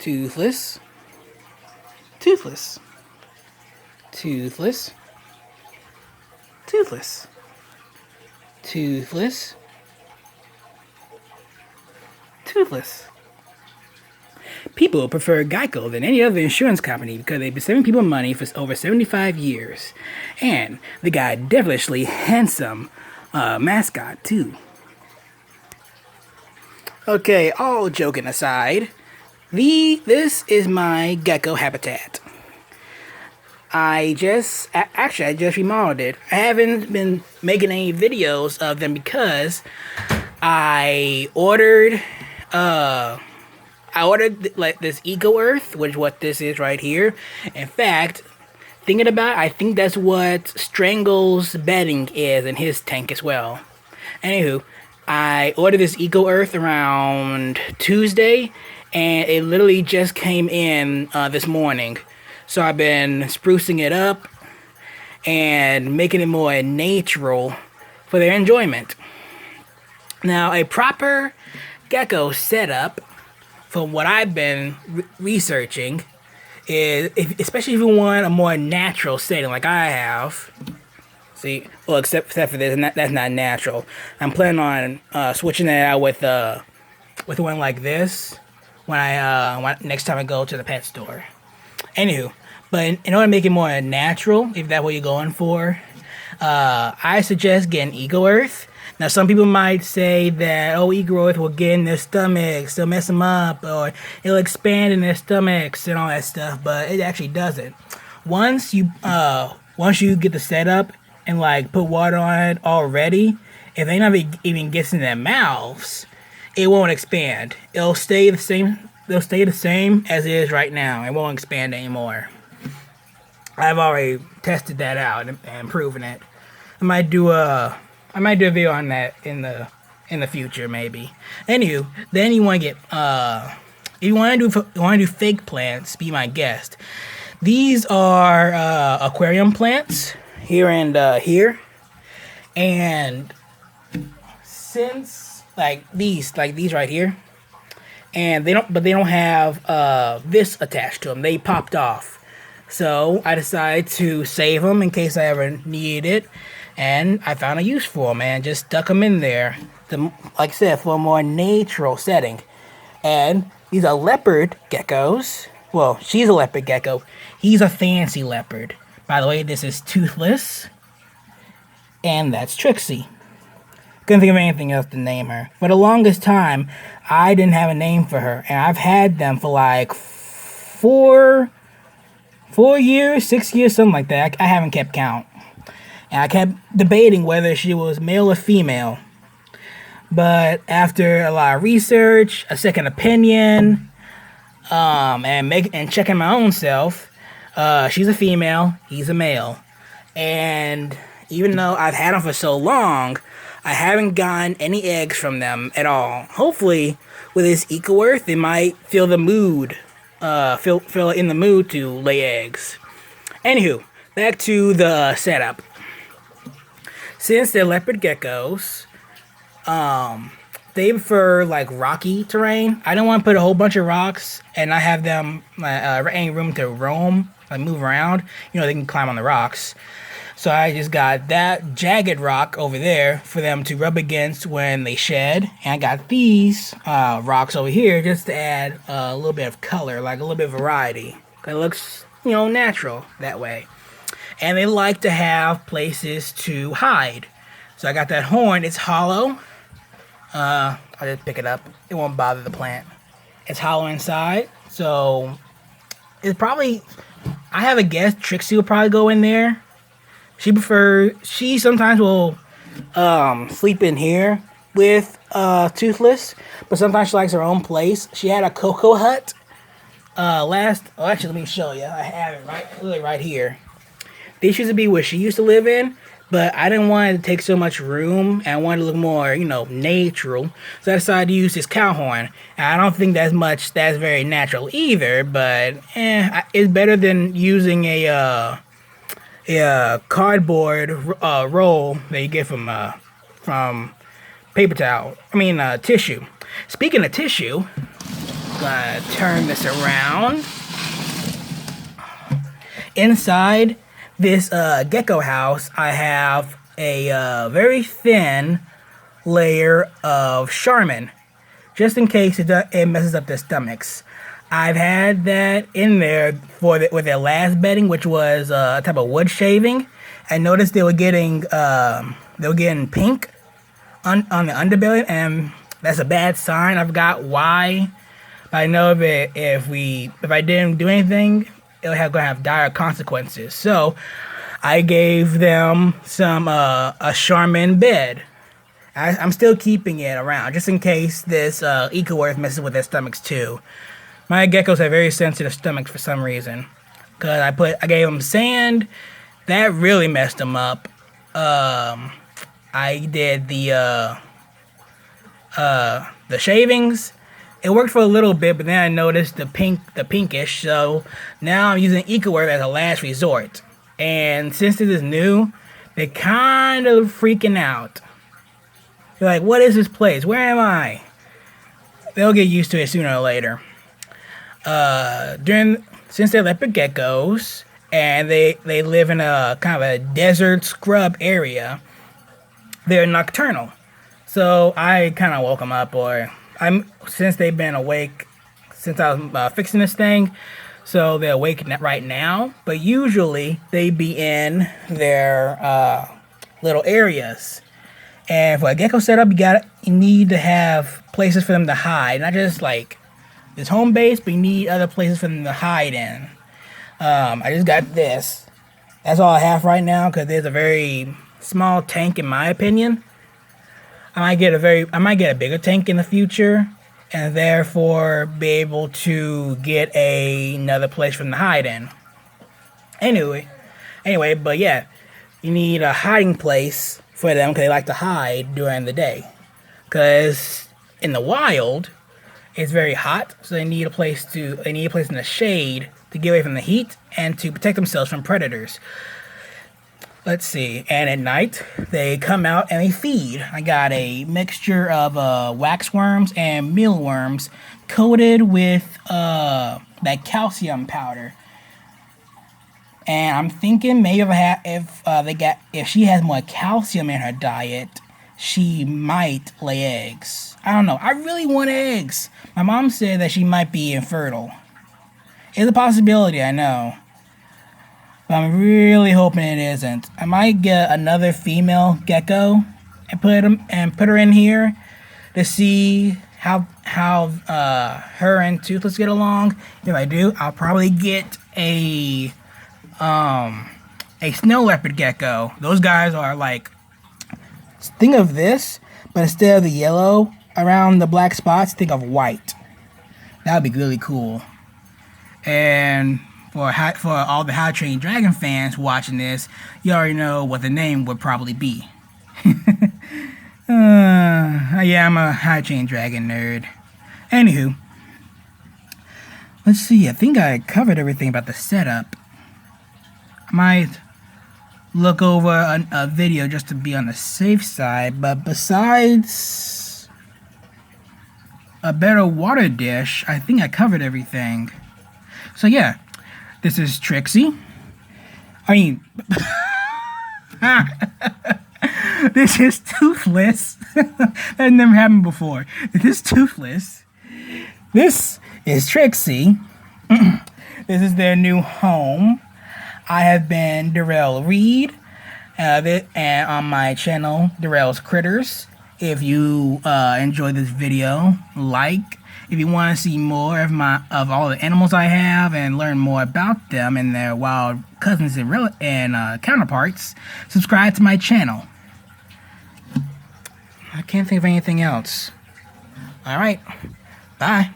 Toothless. Toothless. Toothless. Toothless. Toothless. Toothless. People prefer Geico than any other insurance company because they've been saving people money for over 75 years. And they got a devilishly handsome mascot, too. Okay, all joking aside, this is my gecko habitat. I just remodeled it. I haven't been making any videos of them because I ordered like this Eco Earth, which is what this is right here. In fact, thinking about it, I think that's what Strangle's bedding is in his tank as well. Anywho, I ordered this Eco Earth around Tuesday, and it literally just came in this morning. So I've been sprucing it up and making it more natural for their enjoyment. Now, a proper gecko setup, from what I've been researching, is especially if you want a more natural setting like I have. See, well, except for this, and that's not natural. I'm planning on switching that out with one like this when next time I go to the pet store. Anywho, but in order to make it more natural, if that's what you're going for, I suggest getting Eco Earth. Now, some people might say that, oh, Eco Earth will get in their stomachs, it'll mess them up, or it'll expand in their stomachs and all that stuff, but it actually doesn't. Once you get the setup and like put water on it already, if they never even gets in their mouths, it won't expand. It'll stay the same. They'll stay the same as it is right now. It won't expand anymore. I've already tested that out and proven it. I might do a video on that in the future, maybe. Anywho, then you want to get if you want to do fake plants, be my guest. These are aquarium plants here and here, and since these right here, and they don't have this attached to them. They popped off, so I decided to save them in case I ever needed it. And I found a use for them and just stuck them in there, like I said, for a more natural setting. And these are leopard geckos. Well, she's a leopard gecko. He's a fancy leopard. By the way, this is Toothless. And that's Trixie. Couldn't think of anything else to name her. For the longest time, I didn't have a name for her. And I've had them for like 4 years, 6 years, something like that. I haven't kept count. And I kept debating whether she was male or female. But after a lot of research, a second opinion, and checking my own self, she's a female, he's a male. And even though I've had them for so long, I haven't gotten any eggs from them at all. Hopefully, with this Eco Earth, they might feel in the mood to lay eggs. Anywho, back to the setup. Since they're leopard geckos, they prefer like rocky terrain. I don't want to put a whole bunch of rocks and not have them any room to roam, like move around. You know, they can climb on the rocks. So I just got that jagged rock over there for them to rub against when they shed. And I got these rocks over here just to add a little bit of color, like a little bit of variety. It looks, natural that way. And they like to have places to hide. So I got that horn. It's hollow. I'll just pick it up. It won't bother the plant. It's hollow inside. So it's probably, I have a guess, Trixie will probably go in there. She sometimes will sleep in here with Toothless. But sometimes she likes her own place. She had a cocoa hut. Actually, let me show you. I have it right here. This used to be where she used to live in, but I didn't want it to take so much room, and I wanted to look more, natural. So I decided to use this cow horn. And I don't think that's very natural either, but it's better than using a cardboard roll that you get from paper towel. Tissue. Speaking of tissue, Gonna turn this around. Inside this gecko house, I have a very thin layer of Charmin, just in case it messes up their stomachs. I've had that in there with their last bedding, which was a type of wood shaving. I noticed they were getting pink on the underbelly, and that's a bad sign. I forgot why, but I know if I didn't do anything, it was gonna have dire consequences. So I gave them a Charmin bed. I'm still keeping it around just in case this Eco Earth messes with their stomachs too. My geckos have very sensitive stomachs for some reason. Cause I gave them sand, that really messed them up. I did the shavings. It worked for a little bit, but then I noticed the pinkish. So now I'm using Eco Earth as a last resort. And since this is new, they're kind of freaking out. They're like, "What is this place? Where am I?" They'll get used to it sooner or later. Since they're leopard geckos and they live in a kind of a desert scrub area, they're nocturnal. So I kind of woke them up, since they've been awake since I was fixing this thing, so they're awake right now. But usually they be in their little areas. And for a gecko setup, you need to have places for them to hide, not just like this home base, but you need other places for them to hide in. I just got this. That's all I have right now because there's a very small tank in my opinion. I might get a bigger tank in the future, and therefore be able to get another place for them to hide in. Anyway, but yeah, you need a hiding place for them because they like to hide during the day. Because in the wild, it's very hot, so they need a place in the shade to get away from the heat and to protect themselves from predators. Let's see. And at night, they come out and they feed. I got a mixture of waxworms and mealworms coated with that calcium powder. And I'm thinking maybe if she has more calcium in her diet, she might lay eggs. I don't know. I really want eggs. My mom said that she might be infertile. It's a possibility, I know. But I'm really hoping it isn't. I might get another female gecko and put her in here to see how her and Toothless get along. If I do, I'll probably get a snow leopard gecko. Those guys are like, think of this, but instead of the yellow around the black spots, think of white. That would be really cool. And for all the How to Train Your Dragon fans watching this, you already know what the name would probably be. Yeah, I'm a How to Train Your Dragon nerd. Anywho, let's see. I think I covered everything about the setup. I might look over a video just to be on the safe side, but besides a better water dish, I think I covered everything. So yeah, this is Trixie. This is Toothless. That never happened before. This is Toothless. This is Trixie. This is their new home. I have been Darrell Reed, and on my channel, Darrell's Critters. If you enjoy this video, like. If you want to see more of all the animals I have and learn more about them and their wild cousins and counterparts, subscribe to my channel. I can't think of anything else. All right, bye.